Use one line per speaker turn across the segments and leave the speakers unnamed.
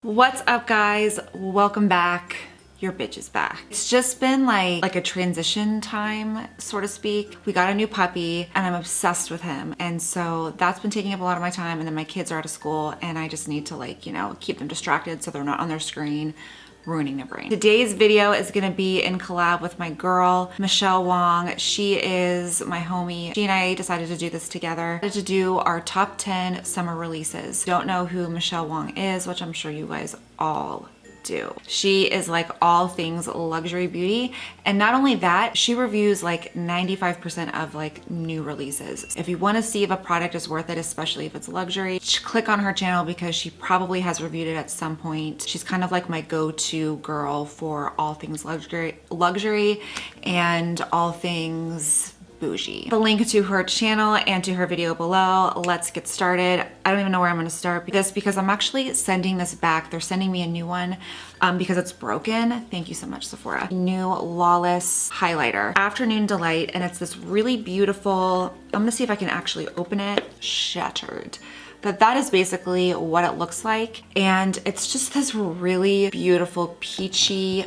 What's up, guys? Welcome back. Your bitch is back. It's just been like a transition time, so to speak. We got a new puppy and I'm obsessed with him. And so that's been taking up a lot of my time, and then my kids are out of school and I just need to keep them distracted so they're not on their screen ruining their brain. Today's video is gonna be in collab with my girl, Michele Wong. She is my homie. She and I decided to do this together, to do our top 10 summer releases. Don't know who Michele Wong is, which I'm sure you guys all do. She is like all things luxury beauty, and not only that, she reviews like 95% of like new releases. If you want to see if a product is worth it, especially if it's luxury, click on her channel because she probably has reviewed it at some point. She's kind of like my go-to girl for all things luxury and all things bougie. The link to her channel and to her video below. Let's get started. I don't even know where I'm gonna start because I'm actually sending this back. They're sending me a new one because it's broken. Thank you so much, Sephora. New Lawless highlighter, Afternoon Delight, and it's this really beautiful, I'm gonna see if I can actually open it, shattered. But that is basically what it looks like. And it's just this really beautiful peachy,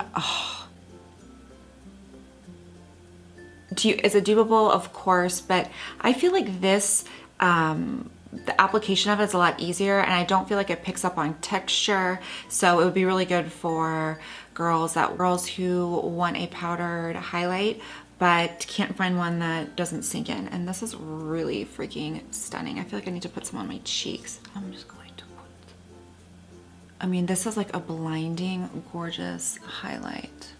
is it dupable? Of course, but I feel like this, the application of it is a lot easier, and I don't feel like it picks up on texture. So it would be really good for girls who want a powdered highlight but can't find one that doesn't sink in. And this is really freaking stunning. I feel like I need to put some on my cheeks. I'm just going to this is like a blinding, gorgeous highlight.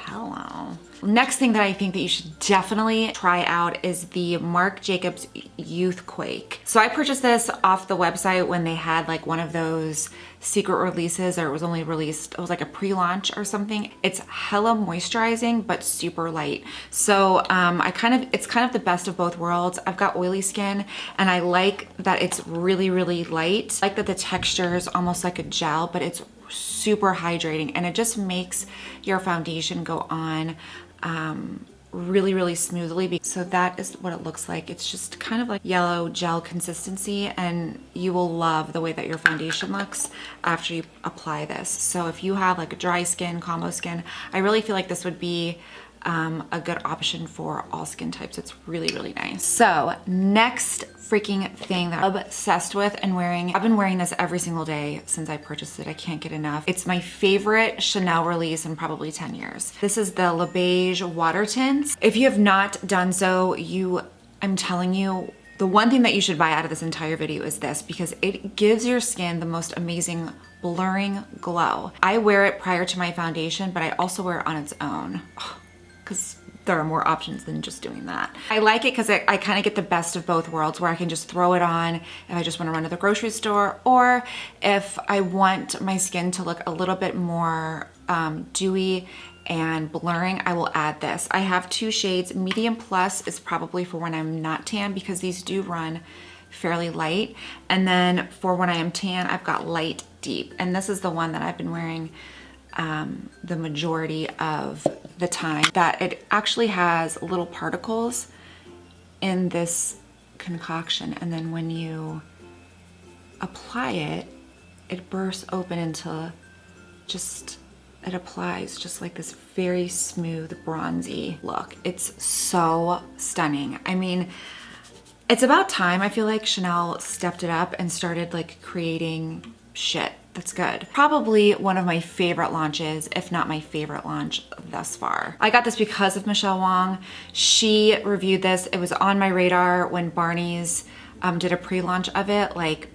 Hello. Next thing that I think that you should definitely try out is the Marc Jacobs Youthquake. So I purchased this off the website when they had like one of those secret releases, or it was only released, it was like a pre-launch or something. It's hella moisturizing but super light. So it's kind of the best of both worlds. I've got oily skin and I like that it's really, really light. I like that the texture is almost like a gel, but it's super hydrating, and it just makes your foundation go on really, really smoothly. So that is what it looks like. It's just kind of like yellow gel consistency, and you will love the way that your foundation looks after you apply this. So if you have like a dry skin, combo skin, I really feel like this would be a good option for all skin types. It's really, really nice. So next freaking thing that I'm obsessed with and wearing, I've been wearing this every single day since I purchased it. I can't get enough. It's my favorite Chanel release in probably 10 years. This is the Le Beige Water Tints. If you have not done so, I'm telling you, the one thing that you should buy out of this entire video is this, because it gives your skin the most amazing blurring glow. I wear it prior to my foundation, but I also wear it on its own, because there are more options than just doing that. I like it because I kind of get the best of both worlds, where I can just throw it on if I just want to run to the grocery store, or if I want my skin to look a little bit more dewy and blurring, I will add this. I have two shades. Medium Plus is probably for when I'm not tan, because these do run fairly light. And then for when I am tan, I've got Light Deep. And this is the one that I've been wearing the majority of the time. That it actually has little particles in this concoction, and then when you apply it, it bursts open into it applies just like this very smooth bronzy look. It's so stunning. It's about time. I feel like Chanel stepped it up and started like creating shit that's good. Probably one of my favorite launches, if not my favorite launch thus far. I got this because of Michele Wong. She reviewed this. It was on my radar when Barney's did a pre-launch of it, like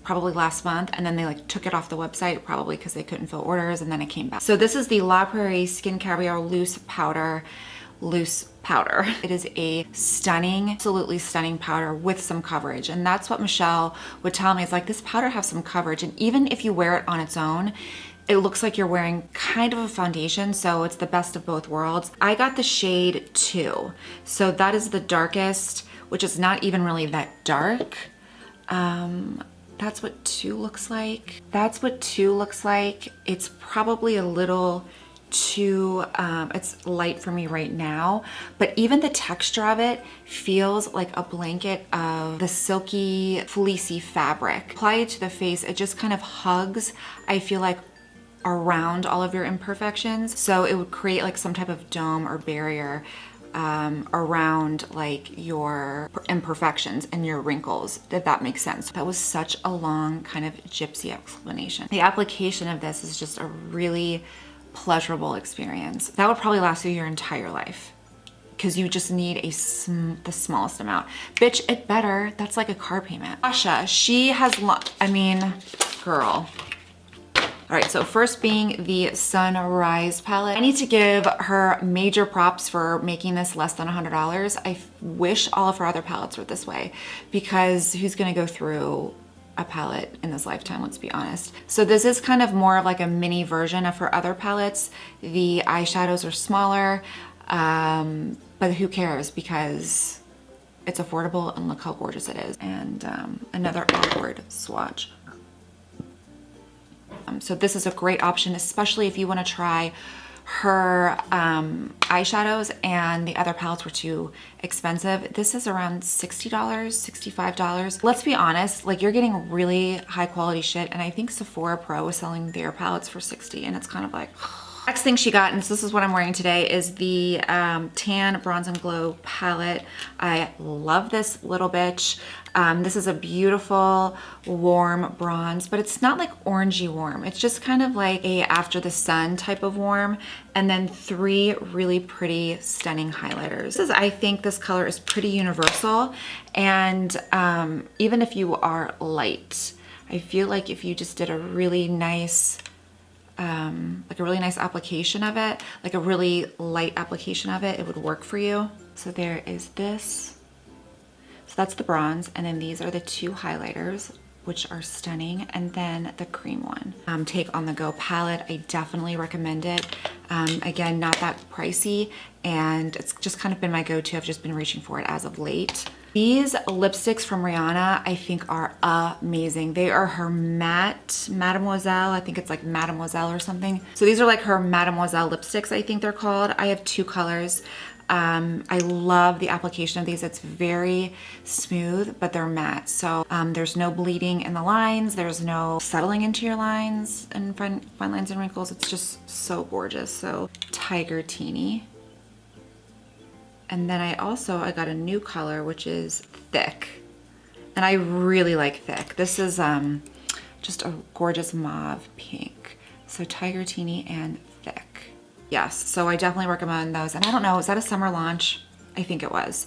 probably last month, and then they like took it off the website, probably because they couldn't fill orders, and then it came back. So this is the La Prairie Skin Caviar Loose Powder. It is a stunning, absolutely stunning powder with some coverage. And that's what Michele would tell me. It's like, this powder has some coverage. And even if you wear it on its own, it looks like you're wearing kind of a foundation. So it's the best of both worlds. I got the shade 2. So that is the darkest, which is not even really that dark. That's what 2 looks like. It's probably a little too, it's light for me right now, but even the texture of it feels like a blanket of the silky, fleecy fabric. Apply it to the face, it just kind of hugs, I feel like, around all of your imperfections. So it would create like some type of dome or barrier around like your imperfections and your wrinkles, if that makes sense. That was such a long kind of gypsy explanation. The application of this is just a really pleasurable experience. That would probably last you your entire life because you just need the smallest amount. Bitch, it better. That's like a car payment. Asha, she has, I mean, girl. All right, so first being the Sunrise palette. I need to give her major props for making this less than $100. I wish all of her other palettes were this way because who's gonna go through a palette in this lifetime, let's be honest. So this is kind of more of like a mini version of her other palettes. The eyeshadows are smaller, but who cares because it's affordable and look how gorgeous it is. And another awkward swatch. So this is a great option, especially if you want to try her eyeshadows and the other palettes were too expensive. This is around $60, $65. Let's be honest, like you're getting really high quality shit, and I think Sephora Pro is selling their palettes for $60, and it's kind of like... Next thing she got, and this is what I'm wearing today, is the Tan Bronze and Glow palette. I love this little bitch. This is a beautiful warm bronze, but it's not like orangey warm. It's just kind of like a after the sun type of warm, and then 3 really pretty stunning highlighters. I think this color is pretty universal, and even if you are light, I feel like if you just did a really nice application of it, like a really light application of it, it would work for you. So there is this. So that's the bronze, and then these are the 2 highlighters, which are stunning, and then the cream one. Take On The Go palette, I definitely recommend it. Again, not that pricey, and it's just kind of been my go-to. I've just been reaching for it as of late. These lipsticks from Rihanna, I think are amazing. They are her matte Mademoiselle. I think it's like Mademoiselle or something. So these are like her Mademoiselle lipsticks, I think they're called. I have 2 colors. I love the application of these. It's very smooth, but they're matte. So there's no bleeding in the lines. There's no settling into your lines and fine lines and wrinkles. It's just so gorgeous. So Tiger Teeny. And then I got a new color, which is Thick. And I really like Thick. This is just a gorgeous mauve pink. So Tiger Teeny and Thick. Yes, so I definitely recommend those. And I don't know, is that a summer launch? I think it was.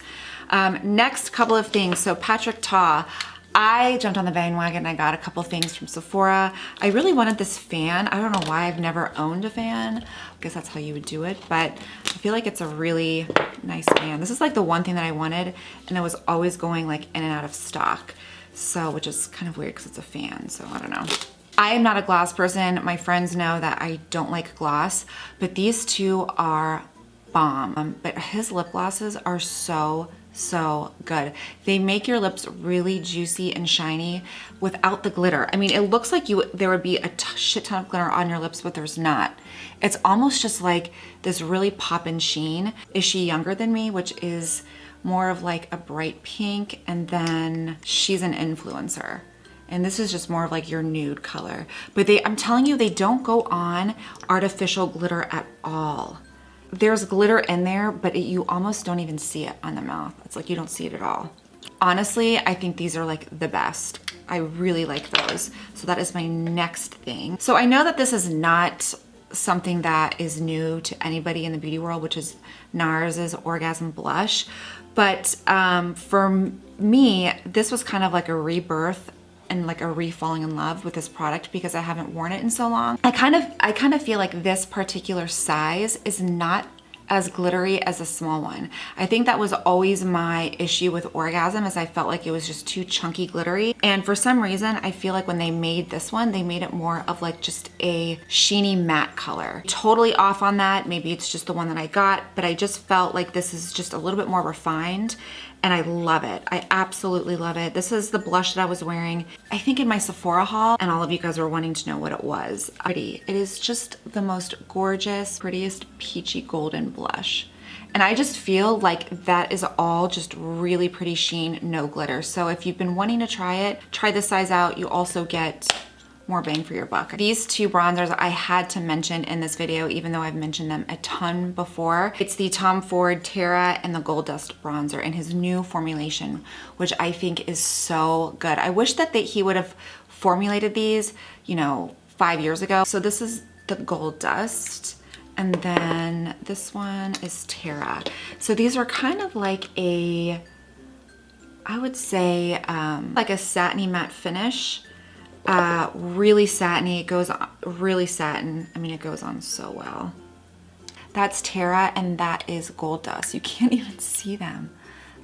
Next couple of things. So Patrick Ta, I jumped on the bandwagon and I got a couple things from Sephora. I really wanted this fan. I don't know why I've never owned a fan. I guess that's how you would do it, but I feel like it's a really nice fan. This is like the one thing that I wanted, and it was always going like in and out of stock. So, which is kind of weird because it's a fan, so I don't know. I am not a gloss person. My friends know that I don't like gloss, but these 2 are bomb. But his lip glosses are so good. They make your lips really juicy and shiny without the glitter. I mean, it looks like there would be a shit ton of glitter on your lips, but there's not. It's almost just like this really pop-in sheen. Is She Younger Than Me, which is more of like a bright pink, and then She's an Influencer. And this is just more of like your nude color. But I'm telling you, they don't go on artificial glitter at all. There's glitter in there, but you almost don't even see it on the mouth. It's like you don't see it at all. Honestly, I think these are like the best. I really like those. So that is my next thing. So I know that this is not something that is new to anybody in the beauty world, which is NARS's Orgasm Blush. But for me, this was kind of like a rebirth and like a re-falling in love with this product because I haven't worn it in so long. I kind of feel like this particular size is not as glittery as a small one. I think that was always my issue with Orgasm, is I felt like it was just too chunky glittery. And for some reason, I feel like when they made this one, they made it more of like just a sheeny matte color. Totally off on that. Maybe it's just the one that I got, but I just felt like this is just a little bit more refined. and I love it. I absolutely love it. This is the blush that I was wearing, I think in my Sephora haul, and all of you guys were wanting to know what it was. Pretty. It is just the most gorgeous, prettiest peachy golden blush. And I just feel like that is all just really pretty sheen, no glitter. So if you've been wanting to try it, try this size out. You also get more bang for your buck. These two bronzers I had to mention in this video, even though I've mentioned them a ton before. It's the Tom Ford Terra and the Gold Dust bronzer in his new formulation, which I think is so good. I wish that he would have formulated these, you know, 5 years ago. So this is the Gold Dust, and then this one is Terra. So these are kind of like a, I would say, like a satiny matte finish. Really satiny, it goes on, really satin. I mean, it goes on so well. That's Terra and that is Gold Dust. You can't even see them.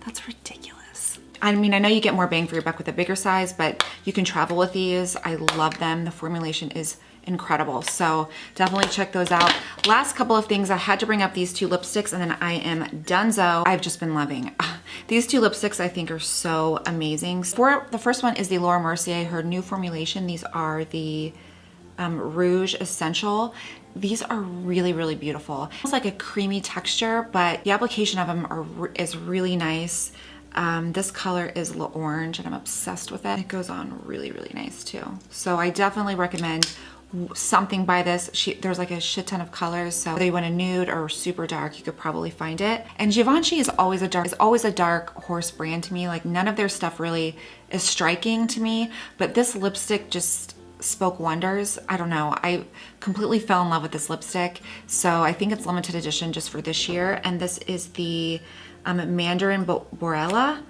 That's ridiculous. I mean, I know you get more bang for your buck with a bigger size, but you can travel with these. I love them. The formulation is incredible. So definitely check those out. Last couple of things, I had to bring up these two lipsticks and then I am donezo. I've just been loving. These two lipsticks I think are so amazing. For the first one is the Laura Mercier, her new formulation. These are the Rouge Essential. These are really, really beautiful. It's like a creamy texture, but the application of them is really nice. This color is L'Orange and I'm obsessed with it. It goes on really, really nice too. So I definitely recommend something by this. There's like a shit ton of colors, so whether you want a nude or super dark, you could probably find it. And Givenchy is always a dark horse brand to me. Like none of their stuff really is striking to me, but this lipstick just spoke wonders. I don't know, I completely fell in love with this lipstick. So I think it's limited edition just for this year, and this is the Mandarin Borella,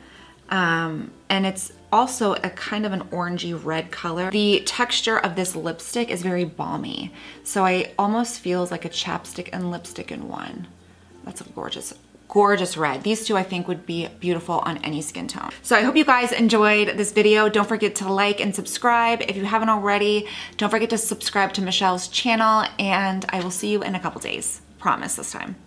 and it's also a kind of an orangey red color. The texture of this lipstick is very balmy, so I almost feels like a chapstick and lipstick in one. That's a gorgeous, gorgeous red. These two I think would be beautiful on any skin tone. So I hope you guys enjoyed this video. Don't forget to like and subscribe if you haven't already. Don't forget to subscribe to Michele's channel, and I will see you in a couple days. Promise this time.